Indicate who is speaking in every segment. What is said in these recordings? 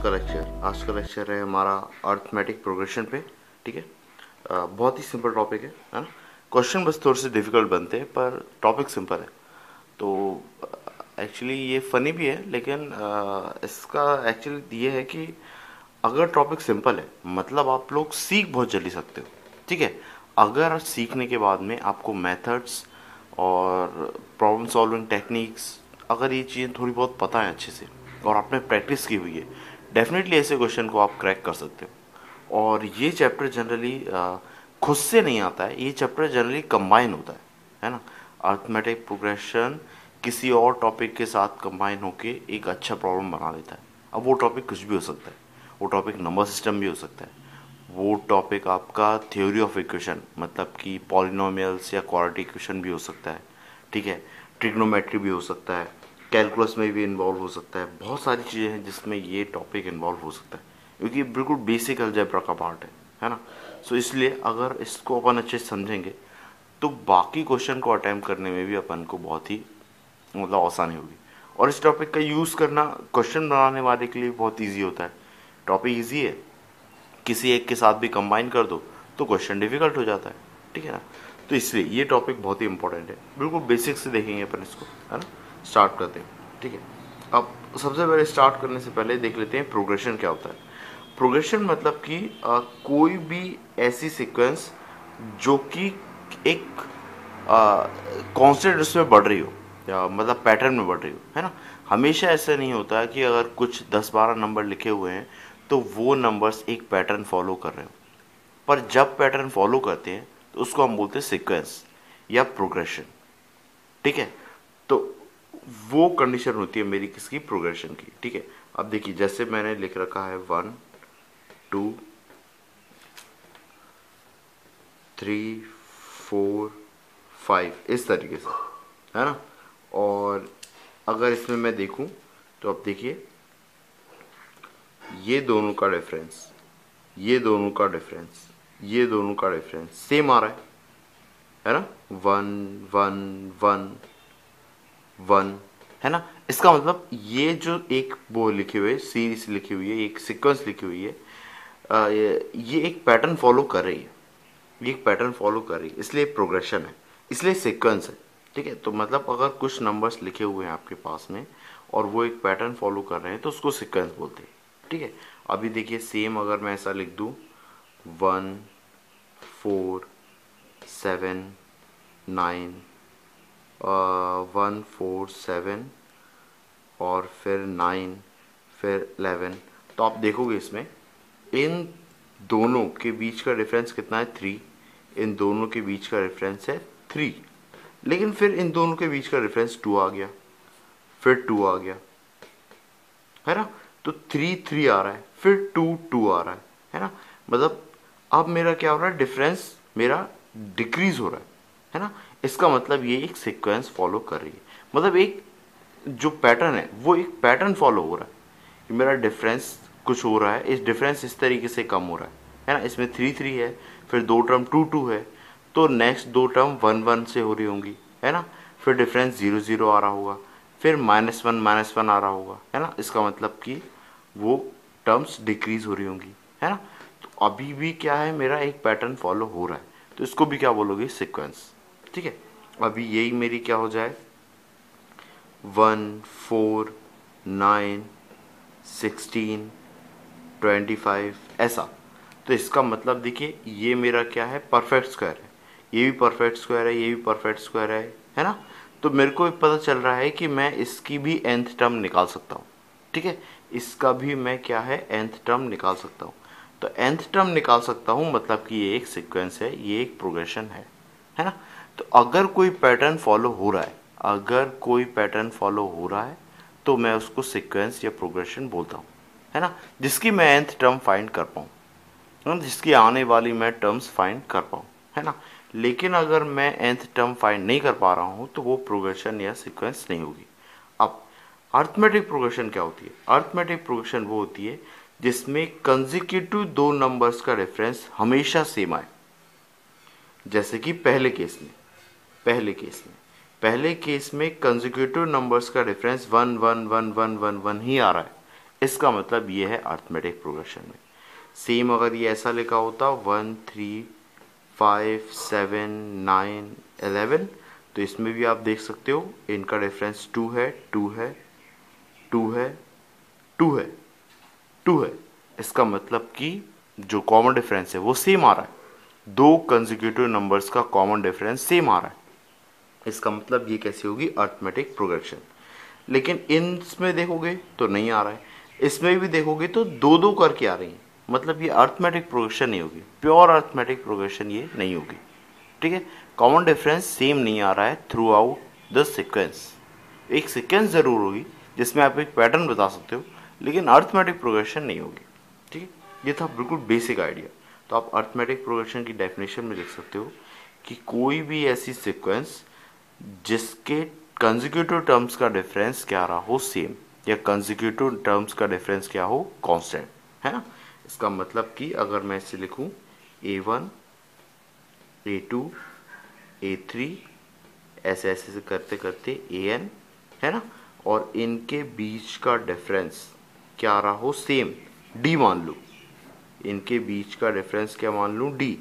Speaker 1: आज का लेक्चर है हमारा अर्थमेटिक प्रोग्रेशन पे। ठीक है। बहुत ही सिंपल टॉपिक है ना। क्वेश्चन बस थोड़े से डिफिकल्ट बनते हैं पर टॉपिक सिंपल है। तो एक्चुअली ये फनी भी है, लेकिन इसका एक्चुअली ये है कि अगर टॉपिक सिंपल है मतलब आप लोग सीख बहुत जल्दी सकते हो। ठीक है। अगर सीखने के बाद में आपको मेथड्स और प्रॉब्लम सॉल्विंग टेक्निक्स, अगर ये चीज़ें थोड़ी बहुत पता है अच्छे से और आपने प्रैक्टिस की हुई है, डेफिनेटली ऐसे क्वेश्चन को आप क्रैक कर सकते हो। और ये चैप्टर जनरली खुद से नहीं आता है, ये चैप्टर जनरली कंबाइन होता है ना। अर्थमेटिक प्रोग्रेशन किसी और टॉपिक के साथ कंबाइन होके एक अच्छा प्रॉब्लम बना देता है। अब वो टॉपिक कुछ भी हो सकता है, वो टॉपिक नंबर सिस्टम भी हो सकता है, वो टॉपिक आपका थ्योरी ऑफ इक्वेशन मतलब कि पॉलिनोमियल्स या क्वाड्रेटिक इक्वेशन भी हो सकता है। ठीक है। ट्रिग्नोमेट्री भी हो सकता है, कैलकुलस में भी इन्वॉल्व हो सकता है। बहुत सारी चीज़ें हैं जिसमें ये टॉपिक इन्वॉल्व हो सकता है, क्योंकि बिल्कुल बेसिक अलजेब्रा का पार्ट है ना। सो इसलिए अगर इसको अपन अच्छे से समझेंगे तो बाकी क्वेश्चन को अटैम्प्ट करने में भी अपन को बहुत ही मतलब आसानी होगी। और इस टॉपिक का यूज़ करना क्वेश्चन बनाने वाले के लिए बहुत ईजी होता है। टॉपिक ईजी है, किसी एक के साथ भी कंबाइन कर दो तो क्वेश्चन डिफिकल्ट हो जाता है। ठीक है ना। तो इसलिए ये टॉपिक बहुत ही इंपॉर्टेंट है, बिल्कुल बेसिक से देखेंगे अपन इसको, है ना। स्टार्ट करते हैं। ठीक है। अब सबसे पहले स्टार्ट करने से पहले देख लेते हैं प्रोग्रेशन क्या होता है। प्रोग्रेशन मतलब कि कोई भी ऐसी सीक्वेंस जो कि एक कांस्टेंट उसमें बढ़ रही हो या मतलब पैटर्न में बढ़ रही हो, है ना। हमेशा ऐसा नहीं होता कि अगर कुछ 10-12 नंबर लिखे हुए हैं तो वो नंबर्स एक पैटर्न फॉलो कर रहे हो, पर जब पैटर्न फॉलो करते हैं तो उसको हम बोलते हैं सीक्वेंस या प्रोग्रेशन। ठीक है। तो वो कंडीशन होती है मेरी किसकी, प्रोग्रेशन की। ठीक है। अब देखिए जैसे मैंने लिख रखा है 1 2 3 4 5 इस तरीके से, है ना। और अगर इसमें मैं देखूं तो अब देखिए ये दोनों का डिफरेंस, ये दोनों का डिफरेंस, ये दोनों का डिफरेंस सेम आ रहा है ना। 1 1 1 1, है ना। इसका मतलब ये जो एक वो लिखी हुई है, सीरीज लिखी हुई है, एक सीक्वेंस लिखी हुई है, ये एक पैटर्न फॉलो कर रही है, ये एक पैटर्न फॉलो कर रही है, इसलिए प्रोग्रेशन है, इसलिए सीक्वेंस है। ठीक है। तो मतलब अगर कुछ नंबर्स लिखे हुए हैं आपके पास में और वो एक पैटर्न फॉलो कर रहे हैं तो उसको सीक्वेंस बोलते हैं। ठीक है। अभी देखिए सेम अगर मैं ऐसा लिख दूं 1 4 7 9 1 4 7 और फिर 9 फिर 11, तो आप देखोगे इसमें इन दोनों के बीच का डिफरेंस कितना है, 3। इन दोनों के बीच का डिफरेंस है 3, लेकिन फिर इन दोनों के बीच का डिफरेंस 2 आ गया, फिर 2 आ गया, है ना। तो 3 3 आ रहा है, फिर 2 2 आ रहा है ना। मतलब अब मेरा क्या हो रहा है, डिफरेंस मेरा डिक्रीज हो रहा है ना। इसका मतलब ये एक सीक्वेंस फॉलो कर रही है, मतलब एक जो पैटर्न है वो एक पैटर्न फॉलो हो रहा है कि मेरा डिफरेंस कुछ हो रहा है, इस डिफरेंस इस तरीके से कम हो रहा है ना। इसमें 3 3 है, फिर दो टर्म 2 2 है, तो नेक्स्ट दो टर्म 1 1 से हो रही होंगी, है ना। फिर डिफरेंस 0 0 आ रहा होगा, फिर -1 आ रहा होगा, है ना। इसका मतलब कि वो टर्म्स डिक्रीज हो रही होंगी, है ना। तो अभी भी क्या है, मेरा एक पैटर्न फॉलो हो रहा है, तो इसको भी क्या बोलोगे, सीक्वेंस। ठीक है। अभी यही मेरी क्या हो जाए 1 4 9 16 25 ऐसा। तो इसका मतलब देखिए ये मेरा क्या है, परफेक्ट स्क्वायर है, ये भी परफेक्ट स्क्वायर है, ये भी परफेक्ट स्क्वायर है ना। तो मेरे को पता चल रहा है कि मैं इसकी भी nth टर्म निकाल सकता हूँ। ठीक है। इसका भी मैं क्या है, nth टर्म निकाल सकता हूँ। तो nth टर्म निकाल सकता हूँ मतलब कि ये एक सीक्वेंस है, ये एक प्रोग्रेशन है ना। तो अगर कोई पैटर्न फॉलो हो रहा है, अगर कोई पैटर्न फॉलो हो रहा है तो मैं उसको सीक्वेंस या प्रोग्रेशन बोलता हूँ, है ना। जिसकी मैं nth टर्म फाइंड कर पाऊँ, है ना, जिसकी आने वाली मैं टर्म्स फाइंड कर पाऊँ, है ना। लेकिन अगर मैं nth टर्म फाइंड नहीं कर पा रहा हूँ तो वो प्रोग्रेशन या सीक्वेंस नहीं होगी। अब अर्थमेटिक प्रोग्रेशन क्या होती है, अर्थमेटिक प्रोग्रेशन वो होती है जिसमें कंसेक्यूटिव दो नंबर्स का रेफरेंस हमेशा सेम आए। जैसे कि पहले केस में कंसेक्यूटिव नंबर्स का डिफरेंस 1 1 1 1 1 1 ही आ रहा है, इसका मतलब ये है अर्थमेटिक प्रोग्रेशन में। सेम अगर ये ऐसा लिखा होता 1 3 5 7 9 11, तो इसमें भी आप देख सकते हो इनका डिफरेंस 2 है, 2 है, 2 है, 2 है, 2 है। इसका मतलब कि जो कॉमन डिफरेंस है वो सेम आ रहा है, दो कंसेक्यूटिव नंबर्स का कॉमन डिफरेंस सेम आ रहा है। इसका मतलब ये कैसी होगी, अर्थमेटिक प्रोग्रेशन। लेकिन इसमें देखोगे तो नहीं आ रहा है, इसमें भी देखोगे तो दो दो करके आ रही है, मतलब ये अर्थमेटिक प्रोग्रेशन नहीं होगी, प्योर अर्थमेटिक प्रोग्रेशन ये नहीं होगी। ठीक है, कॉमन डिफरेंस सेम नहीं आ रहा है थ्रू आउट द सिक्वेंस। एक सीक्वेंस जरूर होगी जिसमें आप एक पैटर्न बता सकते हो, लेकिन अर्थमेटिक प्रोग्रेशन नहीं होगी। ठीक है, ये था बिल्कुल बेसिक आइडिया। तो आप अर्थमेटिक प्रोग्रेशन की डेफिनेशन में लिख सकते हो कि कोई भी ऐसी सीक्वेंस जिसके कंसेक्यूटिव टर्म्स का डिफरेंस क्या रहा हो सेम, या कंसेक्यूटिव टर्म्स का डिफरेंस क्या हो कांस्टेंट, है ना। इसका मतलब कि अगर मैं इसे लिखूं a1 a2 a3 ऐसे ऐसे से करते करते an, है ना, और इनके बीच का डिफरेंस क्या रहा हो सेम, d मान लूँ, इनके बीच का डिफरेंस क्या मान लूँ d।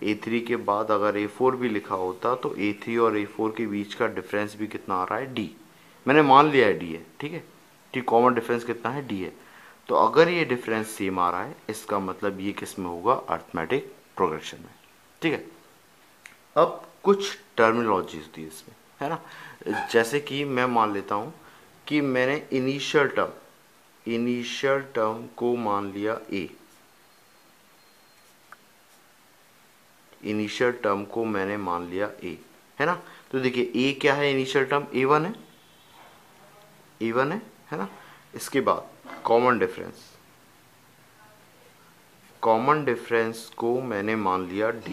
Speaker 1: a3 के बाद अगर a4 भी लिखा होता तो a3 और a4 के बीच का डिफरेंस भी कितना आ रहा है, d। मैंने मान लिया है d है, ठीक है, ठीक, कॉमन डिफरेंस कितना है, d है। तो अगर ये डिफरेंस सेम आ रहा है, इसका मतलब ये किस में होगा, अर्थमेटिक प्रोग्रेशन में। ठीक है, अब कुछ टर्मिनोलॉजी होती है इसमें, है ना। जैसे कि मैं मान लेता हूँ कि मैंने इनिशियल टर्म को मान लिया a, इनिशियल टर्म को मैंने मान लिया a, है ना। तो देखिए a क्या है, इनिशियल टर्म a1 है, a1 है ना। इसके बाद कॉमन डिफरेंस को मैंने मान लिया d,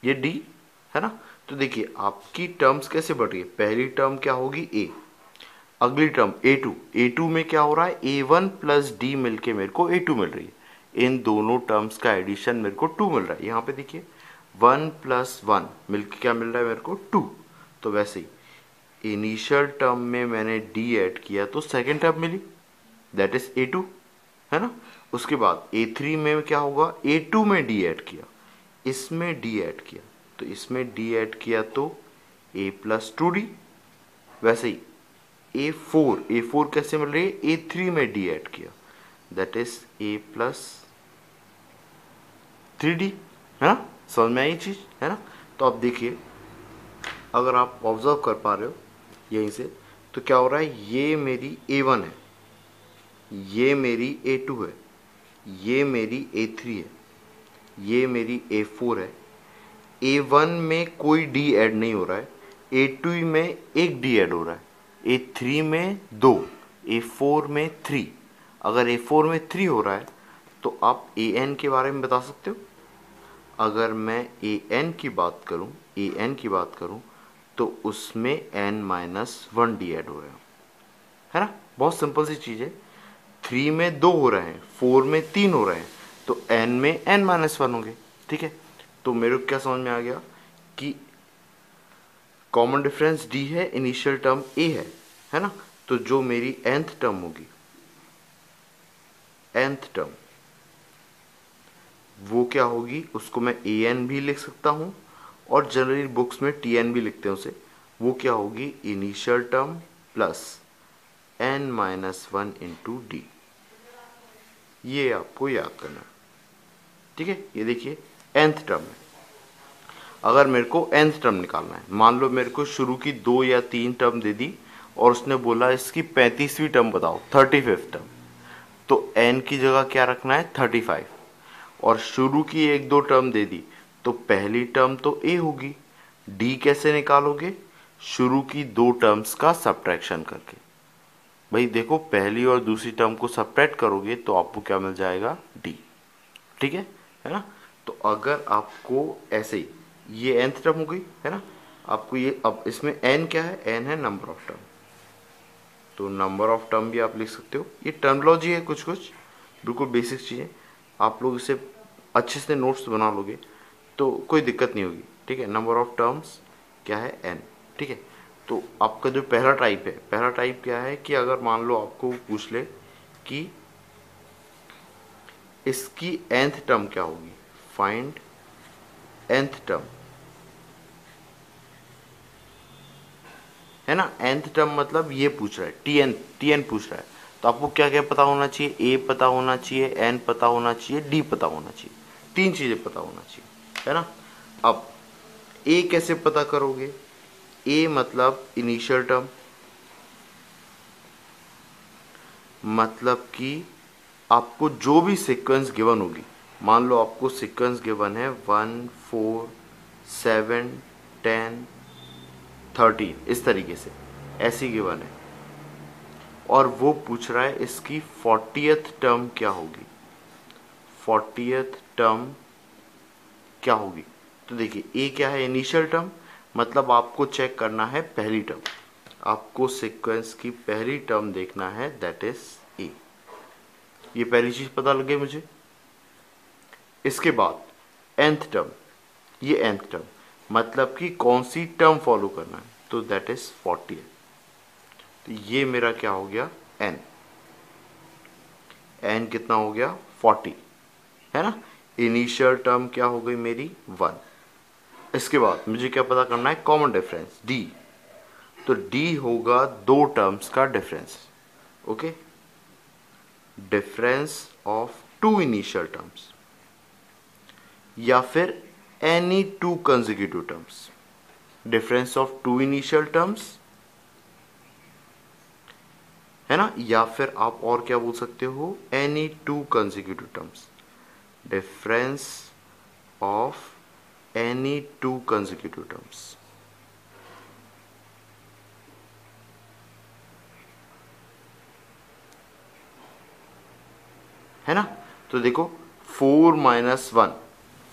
Speaker 1: ये d है ना। तो देखिए आपकी टर्म्स कैसे बढ़ रही है, पहली टर्म क्या होगी a, अगली टर्म a2 में क्या हो रहा है, a1 प्लस d मिलके मेरे को a2 मिल रही है। इन दोनों टर्म्स का एडिशन मेरे को 2 मिल रहा है। यहाँ पे देखिए 1 प्लस 1 मिलके क्या मिल रहा है मेरे को 2। तो वैसे ही इनिशियल टर्म में मैंने d ऐड किया तो सेकेंड टर्म मिली, दैट इज a2, है ना। उसके बाद a3 में क्या होगा, a2 में d ऐड किया, इसमें d ऐड किया, तो इसमें d ऐड किया तो a प्लस 2d। वैसे ही A4 कैसे मिल रही है, A3 में d ऐड किया, that is a plus 3d, है ना। समझ में आई चीज, है ना। तो अब देखिए अगर आप ऑब्जर्व कर पा रहे हो यहीं से, तो क्या हो रहा है, ये मेरी A1 है, ये मेरी A2 है, ये मेरी A3 है, ये मेरी A4 है। A1 में कोई d ऐड नहीं हो रहा है, A2 में एक d ऐड हो रहा है, A3 में 2, A4 में 3। अगर A4 में 3 हो रहा है तो आप an के बारे में बता सकते हो। अगर मैं an की बात करूं तो उसमें n-1 d ऐड हो रहा है ना। बहुत सिंपल सी चीज़ है, 3 में 2 हो रहे हैं, 4 में 3 हो रहे हैं, तो n में n-1 होंगे। ठीक है, तो मेरे को क्या समझ में आ गया कि कॉमन डिफरेंस d है, इनिशियल टर्म a है ना। तो जो मेरी nth टर्म होगी, nth टर्म वो क्या होगी, उसको मैं an भी लिख सकता हूँ और जनरली बुक्स में tn भी लिखते हैं उसे। वो क्या होगी, initial term plus n-1 into D. ये आपको याद करना है, ठीक है। ये देखिए nth टर्म है, अगर मेरे को nth टर्म निकालना है, मान लो मेरे को शुरू की 2 या 3 टर्म दे दी और उसने बोला इसकी 35वीं टर्म बताओ, 35th टर्म, तो n की जगह क्या रखना है, 35, और शुरू की 1-2 टर्म दे दी तो पहली टर्म तो a होगी। d कैसे निकालोगे, शुरू की 2 टर्म्स का सब्ट्रैक्शन करके। भाई देखो पहली और दूसरी टर्म को सब्ट्रैक्ट करोगे तो आपको क्या मिल जाएगा, d। ठीक है ना। तो अगर आपको ऐसे ही, ये nth टर्म हो गई, है ना। आपको ये, अब इसमें n क्या है, n है नंबर ऑफ टर्म, तो नंबर ऑफ टर्म भी आप लिख सकते हो। ये टर्मोलॉजी है, कुछ कुछ बिल्कुल बेसिक चीज़ें, आप लोग इसे अच्छे से नोट्स बना लोगे तो कोई दिक्कत नहीं होगी। ठीक है, नंबर ऑफ टर्म्स क्या है, n। ठीक है, तो आपका जो पहला टाइप है, पहला टाइप क्या है कि अगर मान लो आपको पूछ ले कि इसकी nth टर्म क्या होगी, फाइंड nth टर्म, है ना। nth टर्म मतलब ये पूछ रहा है, tn पूछ रहा है, तो आपको क्या क्या पता होना चाहिए, a पता होना चाहिए, n पता होना चाहिए, d पता होना चाहिए, तीन चीजें पता होना चाहिए, है ना। अब a कैसे पता करोगे, a मतलब इनिशियल टर्म, मतलब कि आपको जो भी सीक्वेंस गिवन होगी, मान लो आपको सीक्वेंस गिवन है 1 4 7 10 13, इस तरीके से ऐसी गिवन है, और वो पूछ रहा है इसकी 40th टर्म क्या होगी, 40th टर्म क्या होगी। तो देखिए ए क्या है, इनिशियल टर्म, मतलब आपको चेक करना है पहली टर्म, आपको सीक्वेंस की पहली टर्म देखना है, दैट इज ए। ये पहली चीज पता लग गई मुझे। इसके बाद nth टर्म, ये nth टर्म मतलब कि कौन सी टर्म फॉलो करना है, तो दैट इज 40 है। तो ये मेरा क्या हो गया, n कितना हो गया 40, है ना। इनिशियल टर्म क्या हो गई मेरी 1। इसके बाद मुझे क्या पता करना है, कॉमन डिफरेंस d, तो d होगा दो टर्म्स का difference, okay, difference of two initial terms या फिर any two consecutive terms, difference of two initial terms, है ना, या फिर आप और क्या बोल सकते हो, any two consecutive terms, difference of any two consecutive terms, है ना। तो देखो 4 माइनस वन,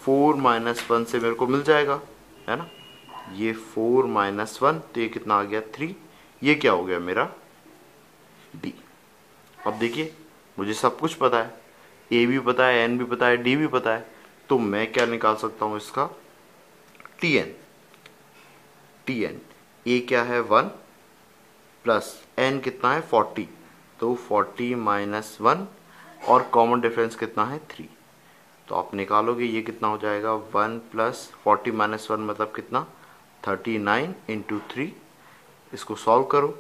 Speaker 1: 4 माइनस वन से मेरे को मिल जाएगा, है ना, ये 4 माइनस वन, तो ये कितना आ गया 3, ये क्या हो गया मेरा d। अब देखिए मुझे सब कुछ पता है, a भी पता है, n भी पता है, d भी पता है, तो मैं क्या निकाल सकता हूं इसका, tn, a क्या है 1 प्लस n कितना है 40, तो 40 माइनस 1 और कॉमन डिफरेंस कितना है 3, तो आप निकालोगे ये कितना हो जाएगा 1 प्लस 40 माइनस 1 मतलब कितना 39 इंटू 3, इसको सॉल्व करो,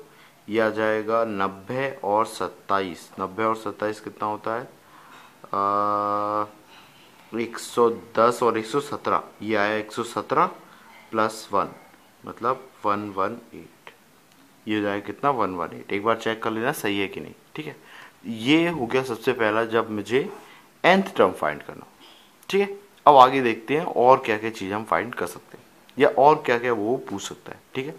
Speaker 1: ये आ जाएगा 90 और 27, 90 और 27 कितना होता है 110 और 117, ये आया 117 प्लस 1 मतलब 118, ये हो जाएगा कितना 118। एक बार चेक कर लेना सही है कि नहीं, ठीक है। ये हो गया सबसे पहला जब मुझे nth टर्म फाइंड करना, ठीक है। अब आगे देखते हैं और क्या क्या चीज़ हम फाइंड कर सकते हैं या और क्या क्या वो पूछ सकता है, ठीक है।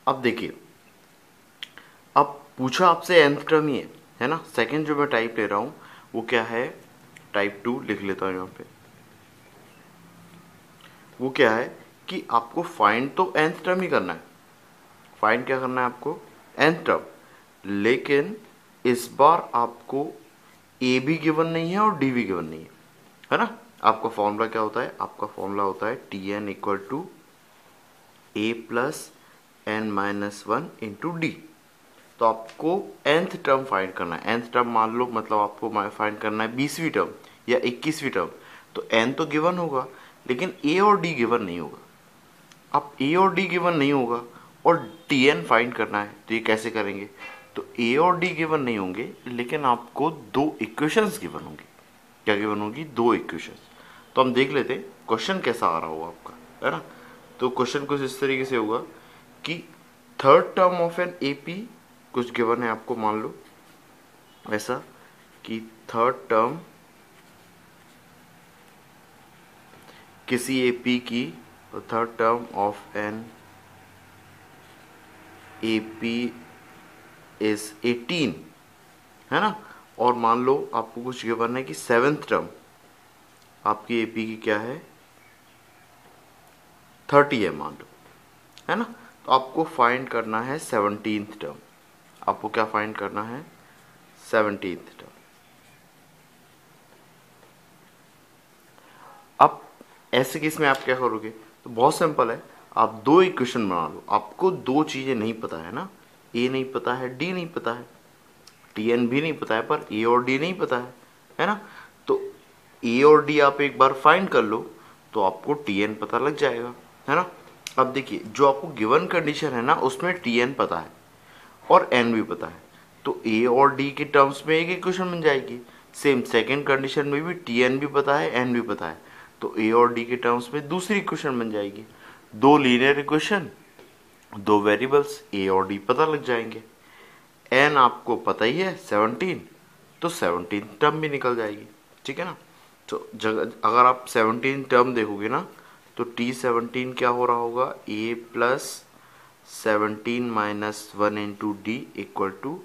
Speaker 1: अब देखिए, अब पूछा आपसे nth टर्म ही है ना। सेकंड जो मैं टाइप ले रहा हूं वो क्या है, टाइप 2 लिख लेता हूं यहाँ पे। वो क्या है कि आपको फाइंड तो nth टर्म ही करना है, फाइंड क्या करना है आपको, nth टर्म, लेकिन इस बार आपको a भी गिवन नहीं है और d भी गिवन नहीं है ना। आपका फॉर्मूला क्या होता है, आपका फॉर्मूला होता है tn equal to a plus n minus one into d. तो आपको nth टर्म फाइंड करना है, nth टर्म मान लो मतलब आपको फाइंड करना है 20वीं टर्म या 21वीं टर्म, तो n तो गिवन होगा लेकिन a और d गिवन नहीं होगा। अब a और d गिवन नहीं होगा और tn फाइंड करना है, तो ये कैसे करेंगे, तो a और d गिवन नहीं होंगे लेकिन आपको दो इक्वेशंस गिवन होंगी। क्या गिवन होगी, दो इक्वेशंस। तो हम देख लेते हैं क्वेश्चन कैसा आ रहा होगा आपका, है ना। तो क्वेश्चन कुछ इस तरीके से होगा कि third term of an AP कुछ गिवन है आपको, मान लो ऐसा कि थर्ड टर्म किसी एपी की, third term of an AP is 18, है ना। और मान लो आपको कुछ गिवन है कि सेवेंथ टर्म आपकी एपी की क्या है 30 है मान लो, है ना। तो आपको फाइंड करना है 17th टर्म, आपको क्या फाइंड करना है 17th टर्म। अब ऐसे केस में आप क्या करोगे, तो बहुत सिंपल है, आप दो इक्वेशन बना लो। आपको दो चीजें नहीं पता है ना, ए नहीं पता है, डी नहीं पता है, टी एन भी नहीं पता है, पर ए और डी नहीं पता है ना। तो ए और डी आप एक बार फाइंड कर लो तो आपको टी एन पता लग जाएगा, है ना। अब देखिए जो आपको गिवन कंडीशन है ना उसमें टी एन पता है और एन भी पता है, तो ए और डी के टर्म्स में एक इक्वेशन बन जाएगी। सेम सेकंड कंडीशन में भी टी एन भी पता है, एन भी पता है, तो ए और डी के टर्म्स में दूसरी इक्वेशन बन जाएगी। दो लीनियर इक्वेशन, दो वेरिएबल्स ए और डी पता लग जाएंगे। एन आपको पता ही है 17, तो 17 टर्म भी निकल जाएगी, ठीक है ना। तो अगर आप 17 टर्म देखोगे ना तो T17 क्या हो रहा होगा, a plus 17 minus 1 into d equal to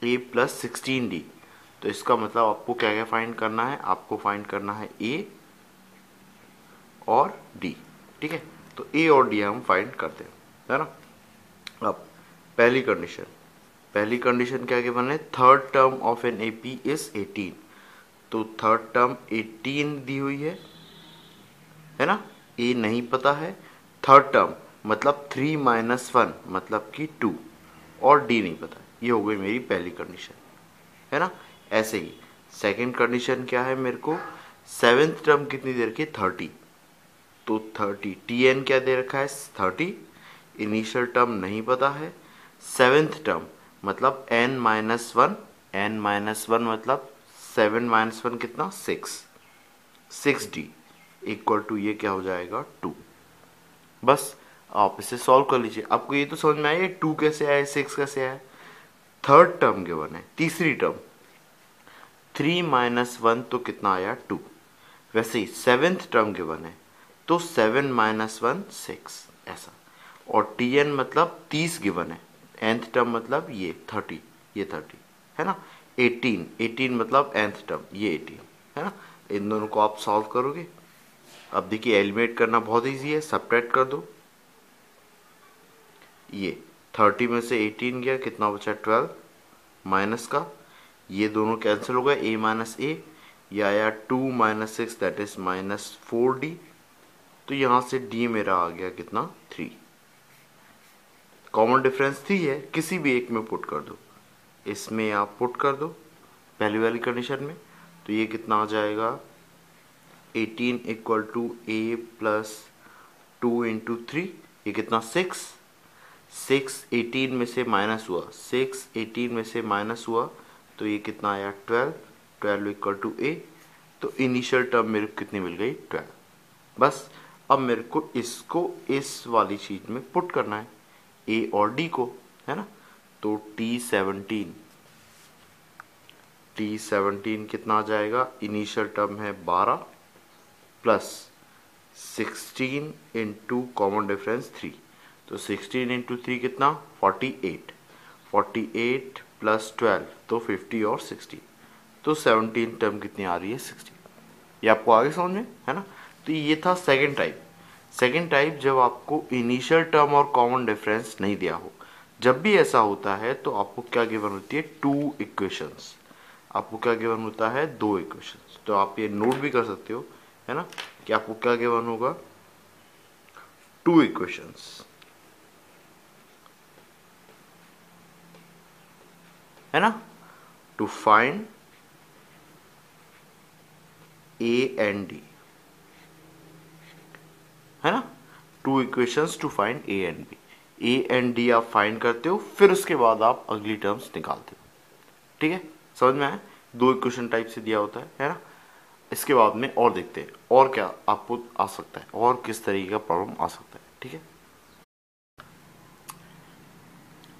Speaker 1: a plus 16d। तो इसका मतलब आपको क्या क्या फाइंड करना है, आपको फाइंड करना है a और d, ठीक है। तो a और d हम फाइंड करते हैं, है ना। अब पहली कंडीशन क्या गिवन है, third term of an AP is 18। तो थर्ड टर्म 18 दी हुई है ना, ए नहीं पता है, थर्ड टर्म मतलब 3 माइनस 1 मतलब कि 2, और डी नहीं पता। ये हो गई मेरी पहली कंडीशन, है ना। ऐसे ही सेकंड कंडीशन क्या है, मेरे को सेवेंथ टर्म कितनी दे रखी है, 30। तो 30 टी एन क्या दे रखा है, 30, इनिशियल टर्म नहीं पता है, सेवेंथ टर्म मतलब n माइनस 1, n माइनस 1 मतलब 7 माइनस 1 कितना, 6d इक्वल टू ये क्या हो जाएगा 2। बस आप इसे सॉल्व कर लीजिए। आपको ये तो समझ में आया 2 कैसे आया, 6 कैसे आया। थर्ड टर्म गिवन है, तीसरी टर्म 3 माइनस 1 तो कितना आया 2। वैसे ही सेवेंथ टर्म गिवन है तो 7 माइनस 1 6 ऐसा। और टी एन मतलब 30 गिवन है, nth टर्म मतलब ये 30, ये 30 है ना। 18 मतलब nth टर्म ये 18 है ना। इन दोनों को आप सॉल्व करोगे। अब देखिए एलिमिनेट करना बहुत इजी है, सब्ट्रैक्ट कर दो। ये 30 में से 18 गया, कितना बचा 12 माइनस का, ये दोनों कैंसिल हो गए, a माइनस ए, ये आया 2 minus 6 that is minus 4d। तो यहाँ से d मेरा आ गया कितना 3। कॉमन डिफरेंस 3 है, किसी भी एक में पुट कर दो, इसमें आप पुट कर दो पहली वाली कंडीशन में, तो ये कितना आ जाएगा 18 equal to a plus 2 into 3, ये कितना 6 18 में से माइनस हुआ, 6 18 में से माइनस हुआ तो ये कितना आया 12 इक्वल टू ए। तो इनिशियल टर्म मेरे को कितनी मिल गई 12। बस अब मेरे को इसको इस वाली चीज में पुट करना है, ए और डी को, है ना। तो T17 कितना आ जाएगा, इनिशियल टर्म है 12 प्लस 16 इंटू कॉमन डिफरेंस 3, तो 16 इंटू 3 कितना 48 प्लस 12 तो 50 और 60, तो 17 टर्म कितनी आ रही है 60। ये आपको आगे समझ में है ना। तो ये था सेकेंड टाइप जब आपको इनिशियल टर्म और कॉमन डिफरेंस नहीं दिया हो। जब भी ऐसा होता है तो आपको क्या गिवन होती है, 2 इक्वेशंस। आपको क्या गिवन होता है, 2 इक्वेशंस। तो आप ये नोट भी कर सकते हो, है ना, कि आपको क्या गिवन होगा, 2 इक्वेशंस, है ना, to find a and d, है ना। 2 equations to find a and b. A and d आप फाइंड करते हो, फिर उसके बाद आप अगली टर्म्स निकालते हो, ठीक है। समझ में आया, 2 इक्वेशन टाइप से दिया होता है ना। इसके बाद में और देखते हैं और क्या आपको आ सकता है, और किस तरीके का प्रॉब्लम आ सकता है, ठीक है।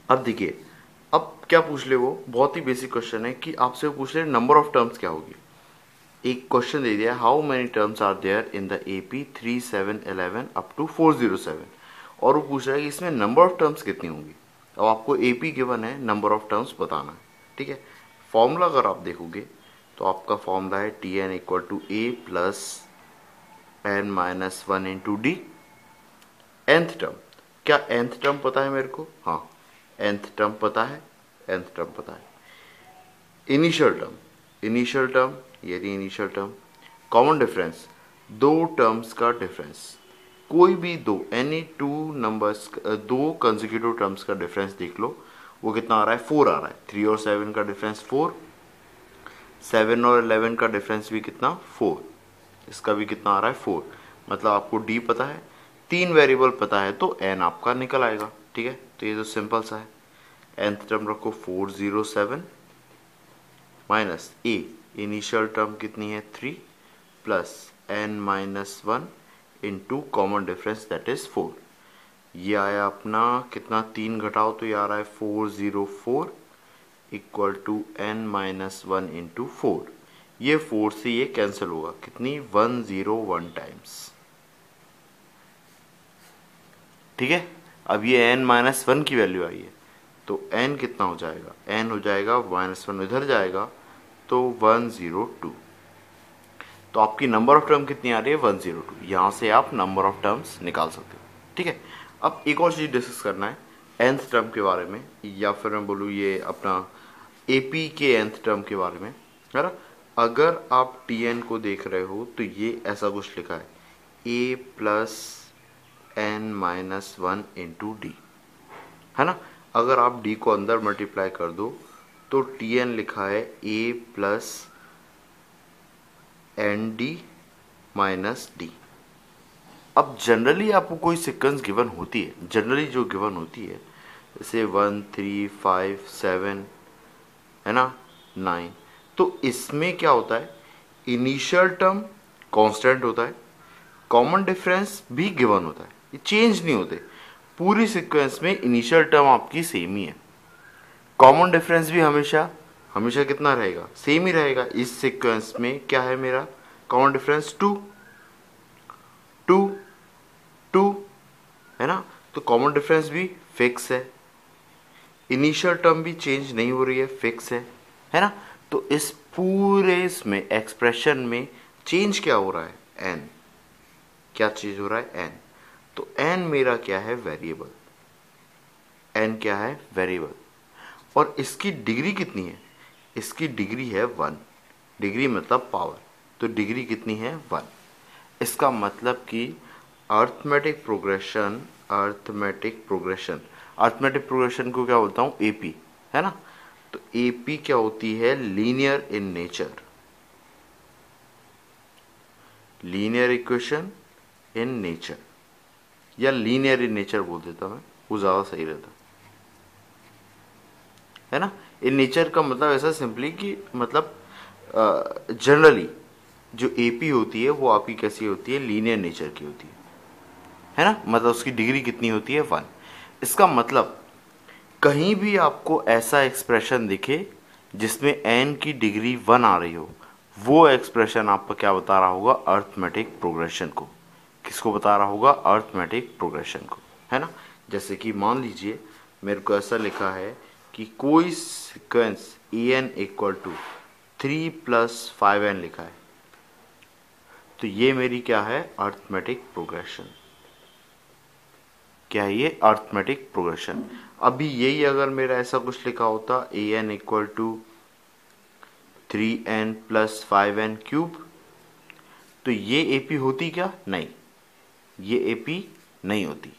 Speaker 1: अब देखिए, अब क्या पूछ ले, वो बहुत ही बेसिक क्वेश्चन है कि आपसे वो पूछ ले नंबर ऑफ टर्म्स क्या होगी। एक क्वेश्चन दे दिया, how many terms are there in the AP 3711 up to 407, और वो पूछ रहा है कि इसमें नंबर ऑफ टर्म्स कितनी होंगी। अब आपको AP गिवन है, नंबर ऑफ टर्म्स बताना है, ठीक है। फॉर्मूला अगर आप देखोगे तो आपका फॉर्मूला है Tn equal to a plus n minus 1 into d. nth term, क्या nth टर्म पता है मेरे को, हाँ nth टर्म पता है, nth टर्म पता है। इनिशियल टर्म ये थी initial term. Common difference, 2 terms का डिफरेंस, कोई भी 2 एनी 2 नंबर्स 2 कंसेक्यूटिव टर्म्स का डिफरेंस देख लो वो कितना आ रहा है, 4 आ रहा है। 3 और 7 का डिफरेंस 4, 7 और 11 का डिफरेंस भी कितना, 4, इसका भी कितना आ रहा है, 4। मतलब आपको डी पता है, 3 वेरिएबल पता है, तो एन आपका निकल आएगा। ठीक है, तो ये तो सिंपल सा है। nth टर्म रखो 407 माइनस ए, इनिशियल टर्म कितनी है 3, plus n minus 1 into common difference that is 4। ये आया अपना कितना, 3 घटाओ तो ये आ रहा है 404 equal to n minus 1 into 4। ये 4 से ये कैंसिल होगा, कितनी, 101 टाइम्स। ठीक है, अब ये n माइनस 1 की वैल्यू आई है, तो n कितना हो जाएगा, n हो जाएगा माइनस 1 इधर जाएगा तो 102। तो आपकी नंबर ऑफ टर्म कितनी आ रही है, 102। यहाँ से आप नंबर ऑफ टर्म्स निकाल सकते हो। ठीक है, अब एक और चीज़ डिस्कस करना है nth टर्म के बारे में, या फिर मैं बोलूँ ये अपना AP के nth टर्म के बारे में, है ना। अगर आप Tn को देख रहे हो तो ये ऐसा कुछ लिखा है, a plus n minus 1 into D, है ना। अगर आप d को अंदर मल्टीप्लाई कर दो तो Tn लिखा है a plus n d minus d. अब जनरली आपको कोई सीक्वेंस गिवन होती है, जनरली जो गिवन होती है जैसे 1 3 5 7, है ना, 9, तो इसमें क्या होता है, इनिशियल टर्म कांस्टेंट होता है, कॉमन डिफरेंस भी गिवन होता है, ये चेंज नहीं होते। पूरी सीक्वेंस में इनिशियल टर्म आपकी सेम ही है, कॉमन डिफरेंस भी हमेशा हमेशा कितना रहेगा, सेम ही रहेगा। इस सीक्वेंस में क्या है मेरा कॉमन डिफरेंस, 2 2 2, है ना। तो कॉमन डिफरेंस भी फिक्स है, इनिशियल टर्म भी चेंज नहीं हो रही है, फिक्स है ना। तो इस पूरे इसमें एक्सप्रेशन में चेंज क्या हो रहा है, एन। क्या चेंज हो रहा है, एन। तो एन मेरा क्या है, वेरिएबल। एन क्या है, वेरिएबल। और इसकी डिग्री कितनी है, इसकी डिग्री है 1। डिग्री मतलब पावर, तो डिग्री कितनी है, 1। इसका मतलब कि arithmetic progression, arithmetic progression, arithmetic progression को क्या बोलता हूँ, एपी, है ना। तो एपी क्या होती है, linear in nature, linear equation in nature, या लीनियर इन नेचर बोल देता मैं, वो ज़्यादा सही रहता है ना। इन नेचर का मतलब ऐसा सिंपली कि मतलब जनरली जो एपी होती है वो आपकी कैसी होती है, लीनियर नेचर की होती है ना। मतलब उसकी डिग्री कितनी होती है, 1। इसका मतलब कहीं भी आपको ऐसा एक्सप्रेशन दिखे जिसमें n की डिग्री 1 आ रही हो, वो एक्सप्रेशन आपका क्या बता रहा होगा, अर्थमेटिक प्रोग्रेशन को। किसको बता रहा होगा, अर्थमेटिक प्रोग्रेशन को, है ना। जैसे कि मान लीजिए मेरे को ऐसा लिखा है कि कोई sequence en equal to 3 plus 5n लिखा है, तो ये मेरी क्या है, अर्थमेटिक प्रोग्रेशन। क्या है ये, अर्थमेटिक प्रोग्रेशन। अभी यही अगर मेरा ऐसा कुछ लिखा होता, an equal to 3n plus 5n cube, तो ये एपी होती क्या, नहीं, ये एपी नहीं होती।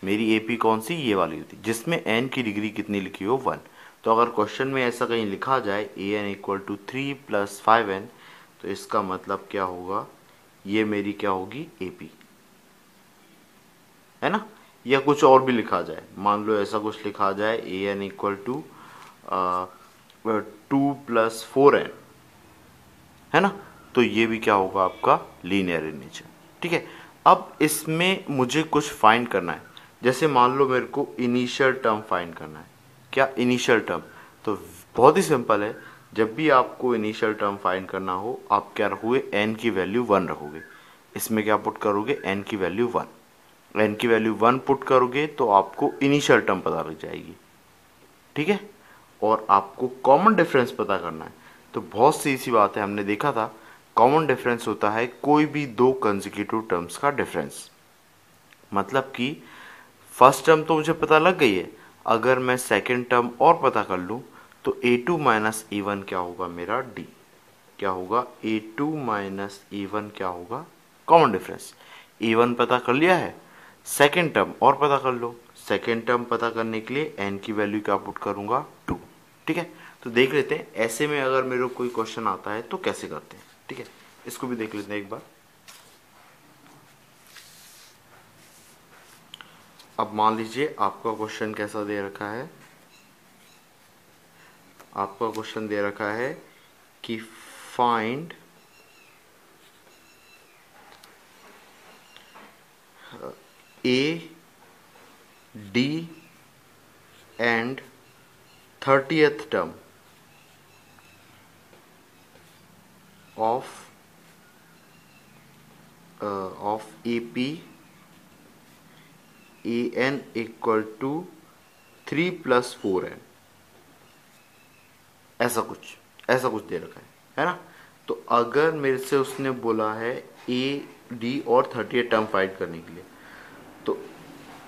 Speaker 1: मेरी एपी कौन सी, ये वाली होती, जिसमें n की डिग्री कितनी लिखी हो, 1। तो अगर क्वेश्चन में ऐसा कहीं लिखा जाए an equal to 3 plus 5n, तो इसका मतलब क्या होगा, ये मेरी क्या होगी, एपी, है ना। या कुछ और भी लिखा जाए, मान लो ऐसा कुछ लिखा जाए an equal to 2 plus 4n, है ना, तो ये भी क्या होगा आपका, लीनियर इन नेचर। ठीक है, अब इसमें मुझे कुछ फाइंड करना है। जैसे मान लो मेरे को इनिशियल टर्म फाइंड करना है, क्या, इनिशियल टर्म। तो बहुत ही सिंपल है, जब भी आपको इनिशियल टर्म फाइंड करना हो, आप क्या रखोगे, n की वैल्यू 1 रखोगे। इसमें क्या पुट करोगे, n की वैल्यू 1, n की वैल्यू 1 पुट करोगे तो आपको इनिशियल टर्म पता लग जाएगी। ठीक है, और आपको कॉमन डिफरेंस पता करना है। तो बहुत सी इसी बात है, हमने देखा था कॉमन डिफरेंस होता है कोई भी दो कंसेक्यूटिव टर्म्स का डिफरेंस। मतलब कि फर्स्ट टर्म तो मुझे पता लग गई है, अगर मैं सेकंड टर्म और पता कर लूँ तो a2 माइनस a1 क्या होगा मेरा, d। क्या होगा, a2 माइनस a1 क्या होगा, कॉमन डिफरेंस। a1 पता कर लिया है, सेकंड टर्म और पता कर लो, सेकेंड टर्म पता करने के लिए n की वैल्यू क्या पुट करूंगा 2। ठीक है, तो देख लेते हैं ऐसे में अगर मेरे को कोई क्वेश्चन आता है तो कैसे करते हैं। ठीक है, इसको भी देख लेते हैं एक बार। अब मान लीजिए आपका क्वेश्चन कैसा दे रखा है, आपका क्वेश्चन दे रखा है कि find a d and 30th term of A P a n equal to 3 + 4n, ऐसा कुछ दे रखा है ना। तो अगर मेरे से उसने बोला है ए डी और 30th टर्म फाइंड करने के लिए, तो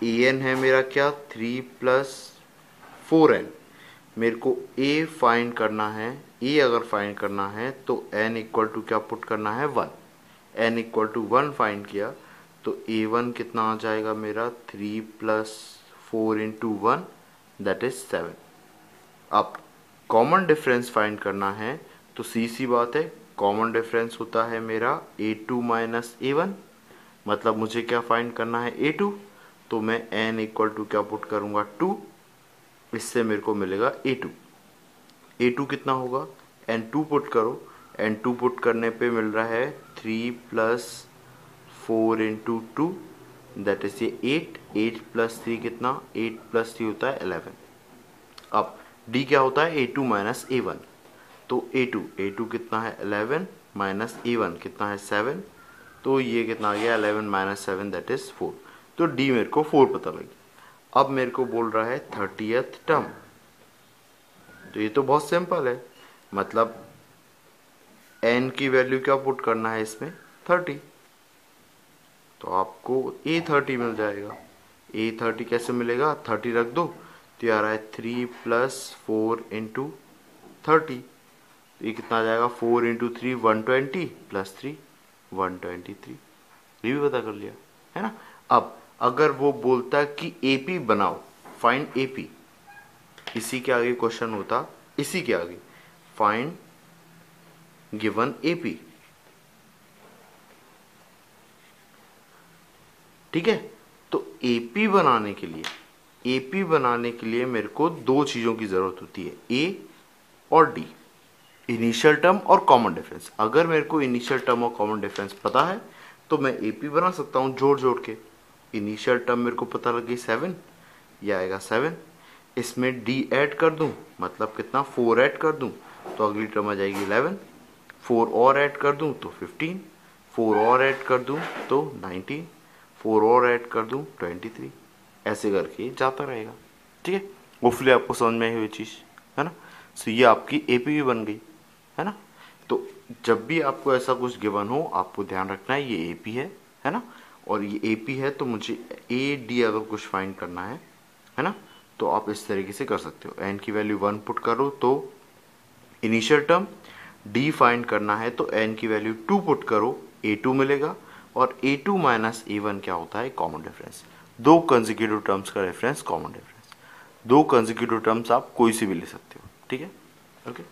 Speaker 1: ए एन है मेरा क्या 3 + 4n, मेरे को ए फाइंड करना है। ए अगर फाइंड करना है तो n इक्वल टू क्या पुट करना है 1, n इक्वल टू 1 फाइंड किया तो a1 कितना आ जाएगा मेरा 3 + 4 × 1 दैट इज 7। अब कॉमन डिफरेंस फाइंड करना है तो सी बात है, कॉमन डिफरेंस होता है मेरा a2 - a1, मतलब मुझे क्या फाइंड करना है a2, तो मैं n इक्वल टू क्या पुट करूंगा 2, इससे मेरे को मिलेगा a2 कितना होगा n2 पुट करो, n2 पुट करने पे मिल रहा है 3 + 4 × 2 दैट इज ये 8 + 3 कितना 8 + 3 होता है 11। अब d क्या होता है a2 - a1, तो a2 कितना है 11 माइनस a1 कितना है 7, तो ये कितना आ गया 11 - 7 दैट इज 4, तो d मेरे को 4 पता लगी। अब मेरे को बोल रहा है 30th टर्म, तो ये तो बहुत सिंपल है, मतलब n की वैल्यू क्या पुट करना है इसमें 30, तो आपको a30 मिल जाएगा। a30 कैसे मिलेगा, 30 रख दो तो ये आ रहा है 3 + 4 × 30, तो ये कितना आ जाएगा 4 × 3 120 + 3 123, ये भी पता कर लिया है ना। अब अगर वो बोलता कि AP बनाओ, फाइंड AP, इसी के आगे क्वेश्चन होता, इसी के आगे फाइंड गिवन AP, ठीक है। तो AP बनाने के लिए मेरे को दो चीजों की जरूरत होती है, A और D, इनिशियल टर्म और कॉमन डिफरेंस। अगर मेरे को इनिशियल टर्म और कॉमन डिफरेंस पता है तो मैं AP बना सकता हूँ जोड़ के। इनिशियल टर्म मेरे को पता लगी 7, ये आएगा 7, इसमें D ऐड कर दूं मतलब कितना 4 ऐड कर दूं तो अगली टर्म आ जाएगी 11, 4 और ऐड कर दूं तो 15, 4 और ऐड कर दूं तो 19, 4 और ऐड कर दूं 23, ऐसे करके जाता रहेगा। ठीक है, होपफुली आपको समझ में आई हुई चीज़ है ना। सो ये आपकी AP भी बन गई है ना। तो जब भी आपको ऐसा कुछ गिवन हो आपको ध्यान रखना है ये AP है ना, और ये AP है तो मुझे AD अगर कुछ फाइंड करना है ना, तो आप इस तरीके से कर सकते हो। n की वैल्यू 1 पुट करो तो इनिशियल टर्म, D फाइंड करना है तो n की वैल्यू 2 पुट करो A2 मिलेगा, और A2 - A1 क्या होता है कॉमन डिफरेंस, दो कंसेक्यूटिव टर्म्स का रेफरेंस कॉमन डिफरेंस, दो कंसेक्यूटिव टर्म्स आप कोई सी भी ले सकते हो। ठीक है, ओके।